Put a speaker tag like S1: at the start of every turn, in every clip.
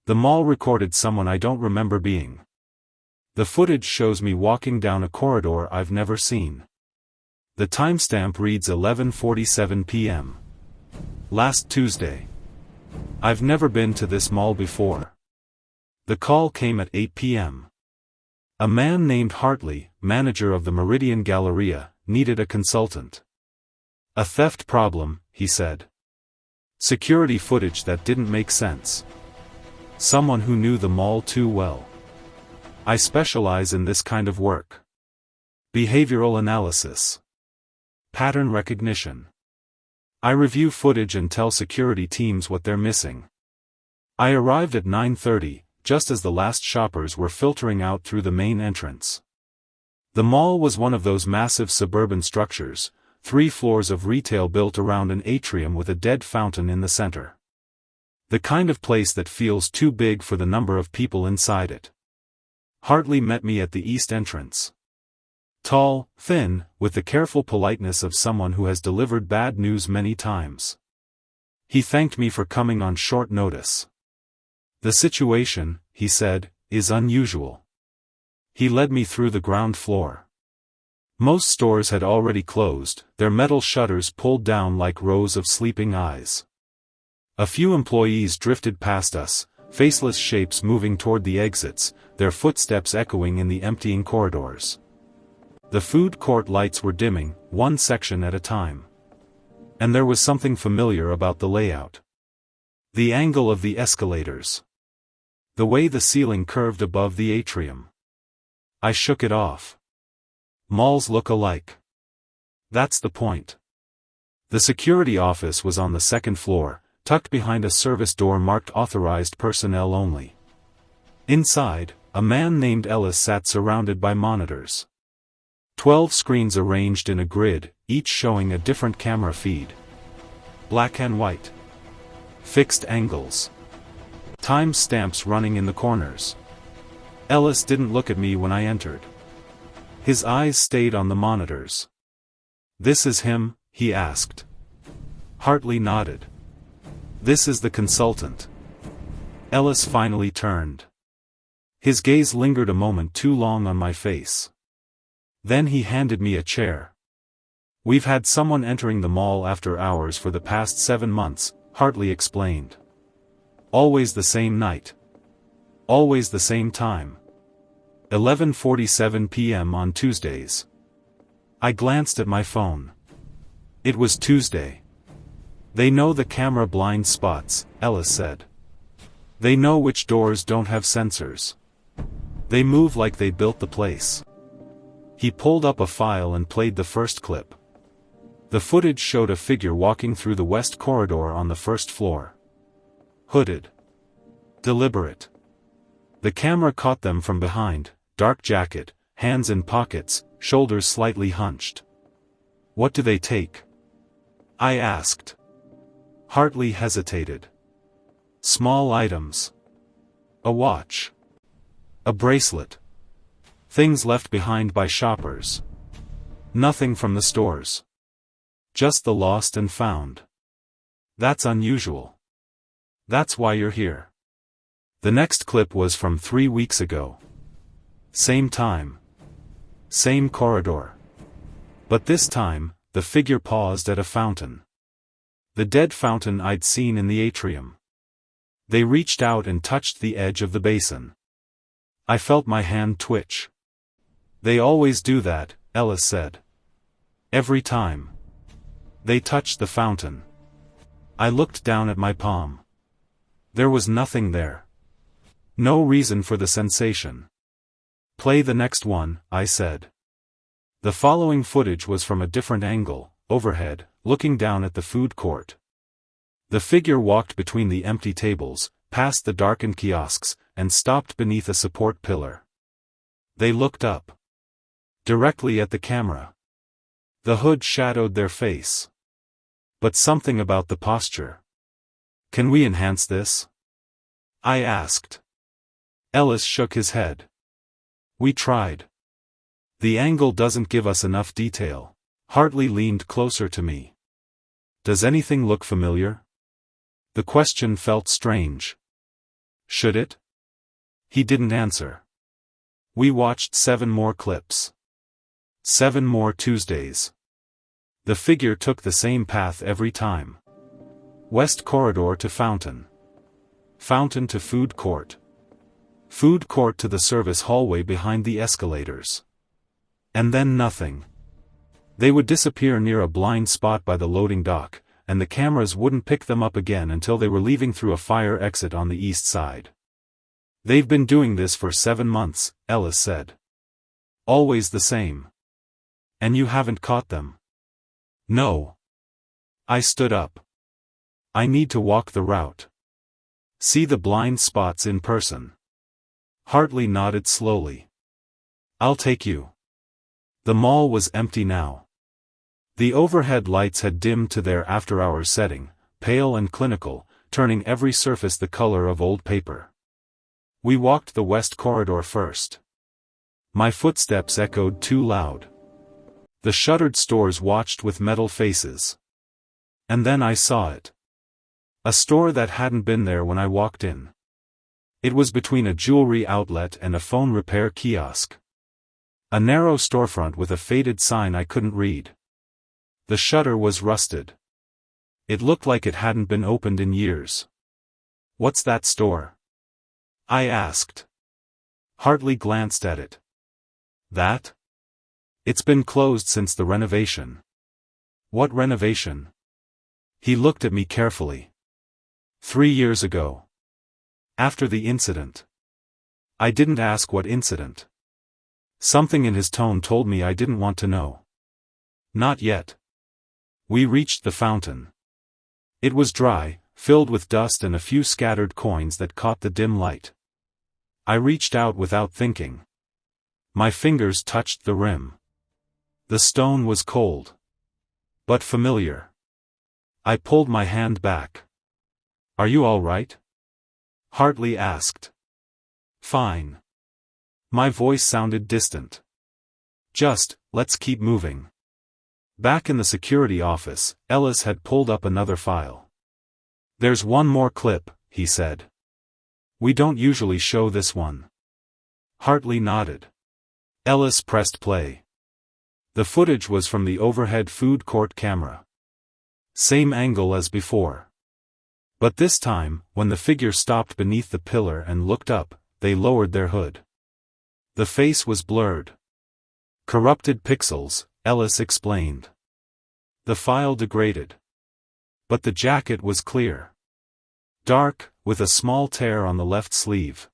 S1: The mall recorded someone I don't remember being. The footage shows me walking down a corridor I've never seen. The timestamp reads 11:47 p.m. Last Tuesday. I've never been to this mall before. The call came at 8 p.m. A man named Hartley, manager of the Meridian Galleria, needed a consultant. A theft problem, he said. Security footage that didn't make sense. Someone who knew the mall too well. I specialize in this kind of work. Behavioral analysis. Pattern recognition. I review footage and tell security teams what they're missing. I arrived at 9:30, just as the last shoppers were filtering out through the main entrance. The mall was one of those massive suburban structures, 3 floors of retail built around an atrium with a dead fountain in the center. The kind of place that feels too big for the number of people inside it. Hartley met me at the east entrance. Tall, thin, with the careful politeness of someone who has delivered bad news many times. He thanked me for coming on short notice. The situation, he said, is unusual. He led me through the ground floor. Most stores had already closed, their metal shutters pulled down like rows of sleeping eyes. A few employees drifted past us, faceless shapes moving toward the exits, their footsteps echoing in the emptying corridors. The food court lights were dimming, one section at a time. And there was something familiar about the layout. The angle of the escalators. The way the ceiling curved above the atrium. I shook it off. Malls look alike. That's the point. The security office was on the second floor, tucked behind a service door marked authorized personnel only. Inside, a man named Ellis sat surrounded by monitors. 12 screens arranged in a grid, each showing a different camera feed. Black and white. Fixed angles. Time stamps running in the corners. Ellis didn't look at me when I entered. His eyes stayed on the monitors. "This is him?" he asked. Hartley nodded. "This is the consultant." Ellis finally turned. His gaze lingered a moment too long on my face. Then he handed me a chair. "We've had someone entering the mall after hours for the past 7 months, Hartley explained. Always the same night. Always the same time. 11:47 p.m. on Tuesdays." I glanced at my phone. It was Tuesday. "They know the camera blind spots," Ellis said. "They know which doors don't have sensors. They move like they built the place." He pulled up a file and played the first clip. The footage showed a figure walking through the west corridor on the first floor. Hooded. Deliberate. The camera caught them from behind, dark jacket, hands in pockets, shoulders slightly hunched. "What do they take?" I asked. Hartley hesitated. "Small items. A watch. A bracelet. Things left behind by shoppers. Nothing from the stores. Just the lost and found." "That's unusual. That's why you're here." The next clip was from 3 weeks ago. Same time. Same corridor. But this time, the figure paused at a fountain. The dead fountain I'd seen in the atrium. They reached out and touched the edge of the basin. I felt my hand twitch. "They always do that," Ellis said. "Every time. They touched the fountain." I looked down at my palm. There was nothing there. No reason for the sensation. "Play the next one," I said. The following footage was from a different angle, overhead, looking down at the food court. The figure walked between the empty tables, past the darkened kiosks, and stopped beneath a support pillar. They looked up. Directly at the camera. The hood shadowed their face. But something about the posture. "Can we enhance this?" I asked. Ellis shook his head. "We tried. The angle doesn't give us enough detail." Hartley leaned closer to me. "Does anything look familiar?" The question felt strange. Should it? He didn't answer. We watched 7 more clips. 7 more Tuesdays. The figure took the same path every time. West corridor to fountain. Fountain to food court. Food court to the service hallway behind the escalators. And then nothing. They would disappear near a blind spot by the loading dock, and the cameras wouldn't pick them up again until they were leaving through a fire exit on the east side. They've been doing this for 7 months, Ellis said. Always the same. And you haven't caught them? No. I stood up. I need to walk the route. See the blind spots in person. Hartley nodded slowly. I'll take you. The mall was empty now. The overhead lights had dimmed to their after-hours setting, pale and clinical, turning every surface the color of old paper. We walked the west corridor first. My footsteps echoed too loud. The shuttered stores watched with metal faces. And then I saw it. A store that hadn't been there when I walked in. It was between a jewelry outlet and a phone repair kiosk. A narrow storefront with a faded sign I couldn't read. The shutter was rusted. It looked like it hadn't been opened in years. What's that store? I asked. Hartley glanced at it. That? It's been closed since the renovation. What renovation? He looked at me carefully. 3 years ago. After the incident. I didn't ask what incident. Something in his tone told me I didn't want to know. Not yet. We reached the fountain. It was dry, filled with dust and a few scattered coins that caught the dim light. I reached out without thinking. My fingers touched the rim. The stone was cold. But familiar. I pulled my hand back. Are you all right? Hartley asked. Fine. My voice sounded distant. Just, let's keep moving. Back in the security office, Ellis had pulled up another file. There's one more clip, he said. We don't usually show this one. Hartley nodded. Ellis pressed play. The footage was from the overhead food court camera. Same angle as before. But this time, when the figure stopped beneath the pillar and looked up, they lowered their hood. The face was blurred. Corrupted pixels, Ellis explained. The file degraded. But the jacket was clear. Dark, with a small tear on the left sleeve.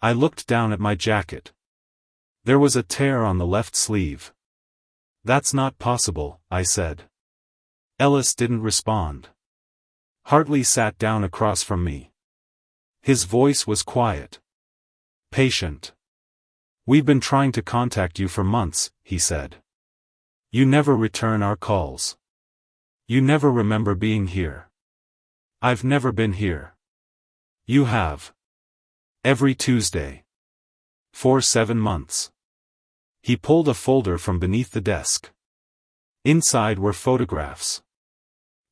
S1: I looked down at my jacket. There was a tear on the left sleeve. That's not possible, I said. Ellis didn't respond. Hartley sat down across from me. His voice was quiet. Patient. We've been trying to contact you for months, he said. You never return our calls. You never remember being here. I've never been here. You have. Every Tuesday. For 7 months. He pulled a folder from beneath the desk. Inside were photographs.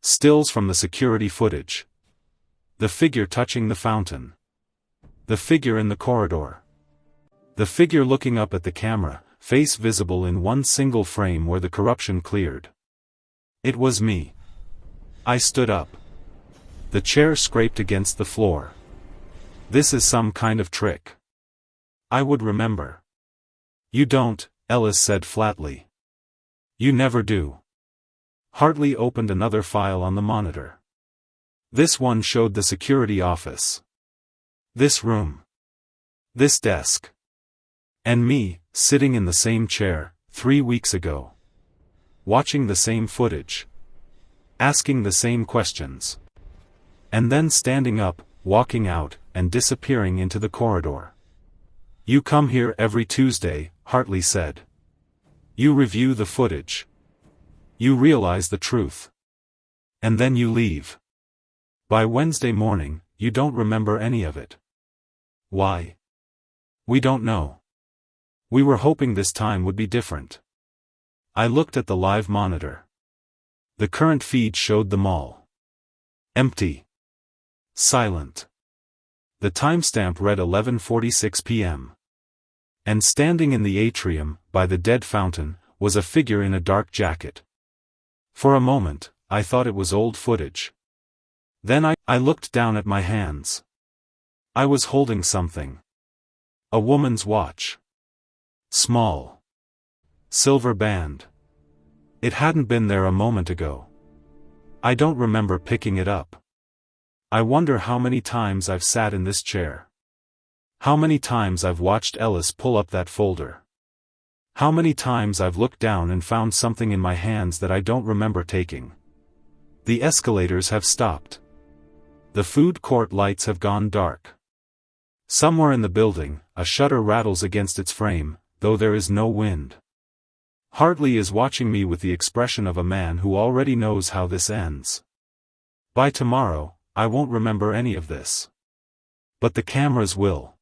S1: Stills from the security footage. The figure touching the fountain. The figure in the corridor. The figure looking up at the camera, face visible in one single frame where the corruption cleared. It was me. I stood up. The chair scraped against the floor. This is some kind of trick. I would remember. You don't, Ellis said flatly. You never do. Hartley opened another file on the monitor. This one showed the security office. This room. This desk. And me, sitting in the same chair, 3 weeks ago. Watching the same footage. Asking the same questions. And then standing up, walking out, and disappearing into the corridor. You come here every Tuesday, Hartley said. You review the footage. You realize the truth. And then you leave. By Wednesday morning, you don't remember any of it. Why? We don't know. We were hoping this time would be different. I looked at the live monitor. The current feed showed the mall. Empty. Silent. The timestamp read 11:46 p.m. And standing in the atrium, by the dead fountain, was a figure in a dark jacket. For a moment, I thought it was old footage. Then I looked down at my hands. I was holding something. A woman's watch. Small. Silver band. It hadn't been there a moment ago. I don't remember picking it up. I wonder how many times I've sat in this chair. How many times I've watched Ellis pull up that folder. How many times I've looked down and found something in my hands that I don't remember taking. The escalators have stopped. The food court lights have gone dark. Somewhere in the building, a shutter rattles against its frame, though there is no wind. Hartley is watching me with the expression of a man who already knows how this ends. By tomorrow, I won't remember any of this. But the cameras will.